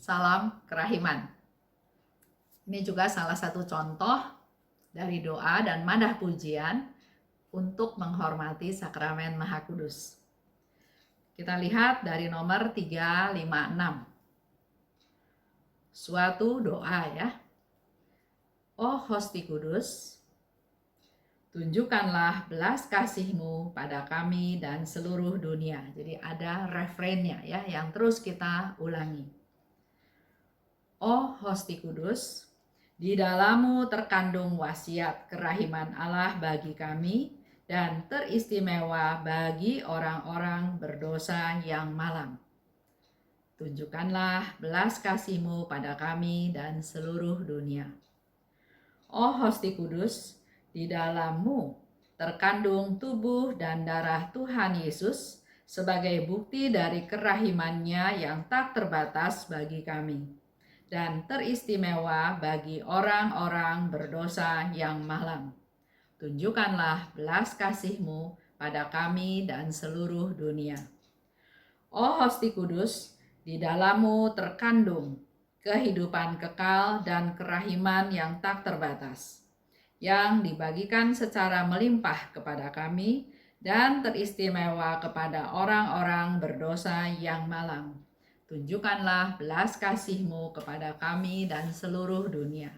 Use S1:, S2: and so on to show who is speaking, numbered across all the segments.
S1: Salam kerahiman. Ini juga salah satu contoh dari doa dan madah pujian untuk menghormati sakramen Maha Kudus. Kita lihat dari nomor 356. Suatu doa ya. Oh Hosti Kudus, tunjukkanlah belas kasih-Mu pada kami dan seluruh dunia. Jadi ada refrainnya ya yang terus kita ulangi. Oh Hosti Kudus, di dalam-Mu terkandung wasiat kerahiman Allah bagi kami dan teristimewa bagi orang-orang berdosa yang malang. Tunjukkanlah belas kasih-Mu pada kami dan seluruh dunia. Oh Hosti Kudus, di dalam-Mu terkandung tubuh dan darah Tuhan Yesus sebagai bukti dari kerahiman-Nya yang tak terbatas bagi kami dan teristimewa bagi orang-orang berdosa yang malang. Tunjukkanlah belas kasih-Mu pada kami dan seluruh dunia. Oh Hosti Kudus, di dalam-Mu terkandung kehidupan kekal dan kerahiman yang tak terbatas, yang dibagikan secara melimpah kepada kami dan teristimewa kepada orang-orang berdosa yang malang. Tunjukkanlah belas kasih-Mu kepada kami dan seluruh dunia.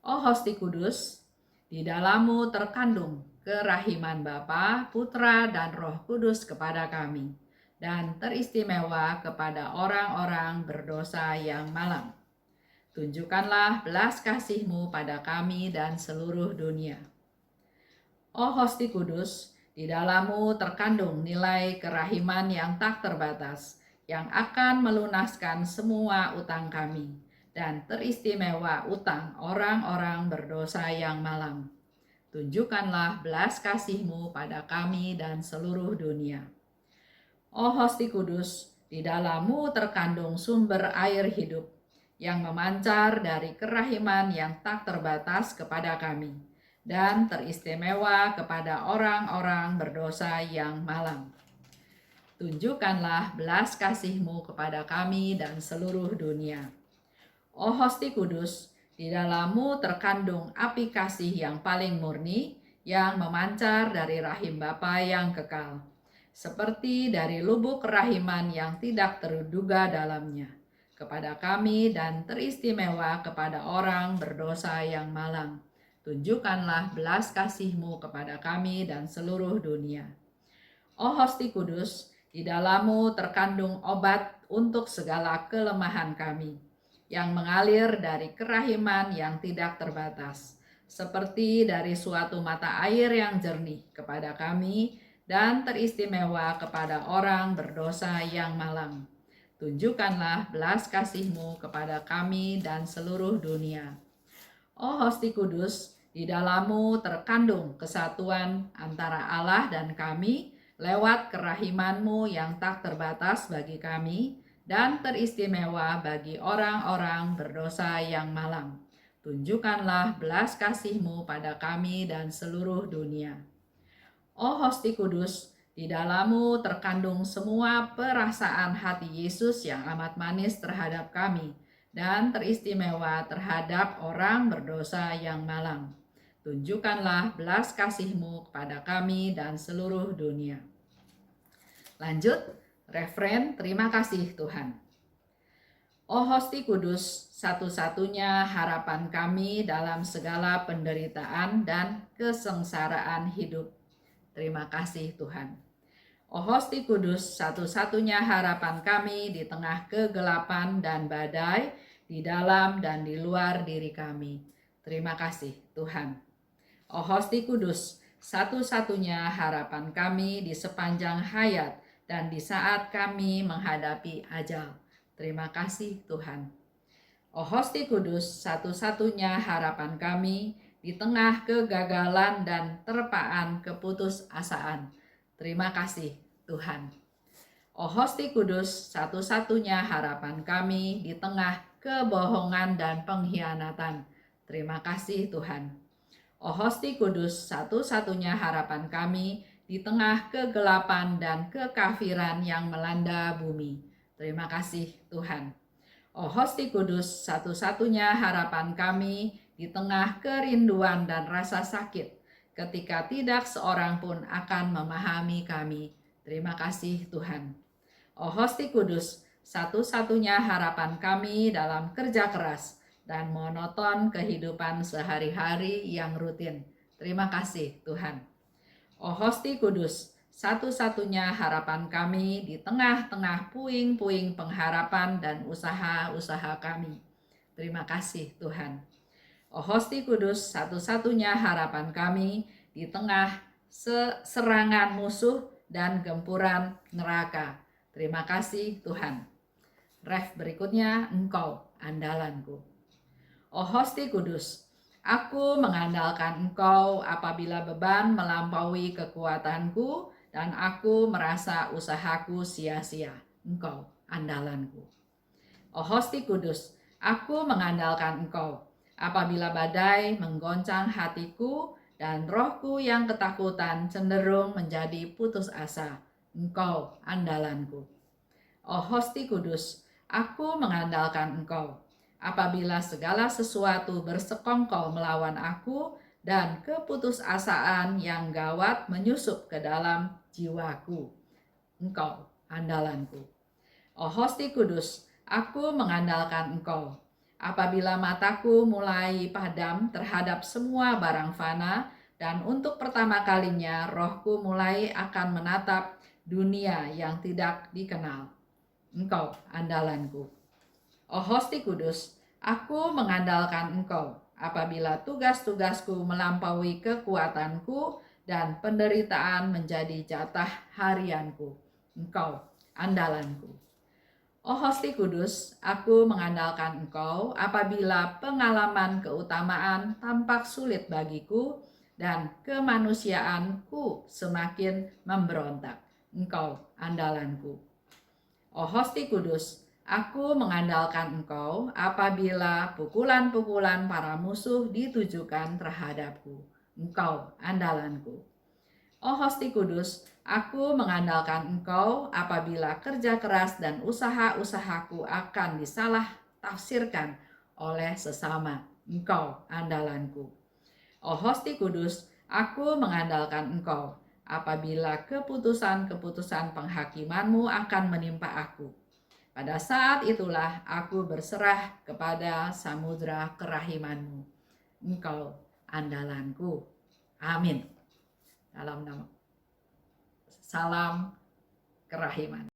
S1: Oh Hosti Kudus, di dalam-Mu terkandung kerahiman Bapa, Putra, dan Roh Kudus kepada kami, dan teristimewa kepada orang-orang berdosa yang malang. Tunjukkanlah belas kasih-Mu pada kami dan seluruh dunia. Oh Hosti Kudus, di dalam-Mu terkandung nilai kerahiman yang tak terbatas, yang akan melunaskan semua utang kami, dan teristimewa utang orang-orang berdosa yang malang. Tunjukkanlah belas kasih-Mu pada kami dan seluruh dunia. Oh Hosti Kudus, di dalam-Mu terkandung sumber air hidup yang memancar dari kerahiman yang tak terbatas kepada kami dan teristimewa kepada orang-orang berdosa yang malang. Tunjukkanlah belas kasih-Mu kepada kami dan seluruh dunia. Oh Hosti Kudus, di dalam-Mu terkandung api kasih yang paling murni yang memancar dari rahim Bapa yang kekal, seperti dari lubuk kerahiman yang tidak terduga dalamnya, kepada kami dan teristimewa kepada orang berdosa yang malang. Tunjukkanlah belas kasih-Mu kepada kami dan seluruh dunia. Oh Hosti Kudus, di dalam-Mu terkandung obat untuk segala kelemahan kami, yang mengalir dari kerahiman yang tidak terbatas, seperti dari suatu mata air yang jernih kepada kami dan teristimewa kepada orang berdosa yang malang. Tunjukkanlah belas kasih-Mu kepada kami dan seluruh dunia. Oh Hosti Kudus, di dalam-Mu terkandung kesatuan antara Allah dan kami lewat kerahiman-Mu yang tak terbatas bagi kami dan teristimewa bagi orang-orang berdosa yang malang. Tunjukkanlah belas kasih-Mu pada kami dan seluruh dunia. Oh Hosti Kudus, di dalam-Mu terkandung semua perasaan hati Yesus yang amat manis terhadap kami dan teristimewa terhadap orang berdosa yang malang. Tunjukkanlah belas kasih-Mu kepada kami dan seluruh dunia. Lanjut, refren terima kasih Tuhan. Oh Hosti Kudus, satu-satunya harapan kami dalam segala penderitaan dan kesengsaraan hidup. Terima kasih Tuhan. Oh Hosti Kudus, satu-satunya harapan kami di tengah kegelapan dan badai, di dalam dan di luar diri kami. Terima kasih Tuhan. Oh Hosti Kudus, satu-satunya harapan kami di sepanjang hayat dan di saat kami menghadapi ajal. Terima kasih Tuhan. Oh Hosti Kudus, satu-satunya harapan kami di tengah kegagalan dan terpaan keputusasaan. Terima kasih Tuhan. Oh Hosti Kudus, satu-satunya harapan kami di tengah kebohongan dan pengkhianatan. Terima kasih Tuhan. Oh Hosti Kudus, satu-satunya harapan kami di tengah kegelapan dan kekafiran yang melanda bumi. Terima kasih Tuhan. Oh Hosti Kudus, satu-satunya harapan kami di tengah kerinduan dan rasa sakit, ketika tidak seorang pun akan memahami kami. Terima kasih Tuhan. Oh Hosti Kudus, satu-satunya harapan kami dalam kerja keras dan monoton kehidupan sehari-hari yang rutin. Terima kasih Tuhan. Oh Hosti Kudus, satu-satunya harapan kami di tengah-tengah puing-puing pengharapan dan usaha-usaha kami. Terima kasih Tuhan. Oh Hosti Kudus, satu-satunya harapan kami di tengah serangan musuh dan gempuran neraka. Terima kasih Tuhan. Ref berikutnya, Engkau andalanku. Oh Hosti Kudus, aku mengandalkan Engkau apabila beban melampaui kekuatanku dan aku merasa usahaku sia-sia. Engkau andalanku. Oh Hosti Kudus, aku mengandalkan Engkau apabila badai menggoncang hatiku dan rohku yang ketakutan cenderung menjadi putus asa. Engkau andalanku. Oh Hosti Kudus, aku mengandalkan Engkau apabila segala sesuatu bersekongkol melawan aku dan keputusasaan yang gawat menyusup ke dalam jiwaku. Engkau andalanku. Oh Hosti Kudus, aku mengandalkan Engkau apabila mataku mulai padam terhadap semua barang fana dan untuk pertama kalinya rohku mulai akan menatap dunia yang tidak dikenal. Engkau andalanku. Oh Hosti Kudus, aku mengandalkan Engkau apabila tugas-tugasku melampaui kekuatanku dan penderitaan menjadi jatah harianku. Engkau andalanku. Oh Hosti Kudus, aku mengandalkan Engkau apabila pengalaman keutamaan tampak sulit bagiku dan kemanusiaanku semakin memberontak. Engkau andalanku. Oh Hosti Kudus, aku mengandalkan Engkau apabila pukulan-pukulan para musuh ditujukan terhadapku. Engkau andalanku. Oh Hosti Kudus, aku mengandalkan Engkau apabila kerja keras dan usaha-usahaku akan disalah tafsirkan oleh sesama. Engkau andalanku. Oh Hosti Kudus, aku mengandalkan Engkau apabila keputusan-keputusan penghakiman-Mu akan menimpa aku. Pada saat itulah aku berserah kepada samudra kerahiman-Mu. Engkau andalanku. Amin. Dalam nama salam kerahiman.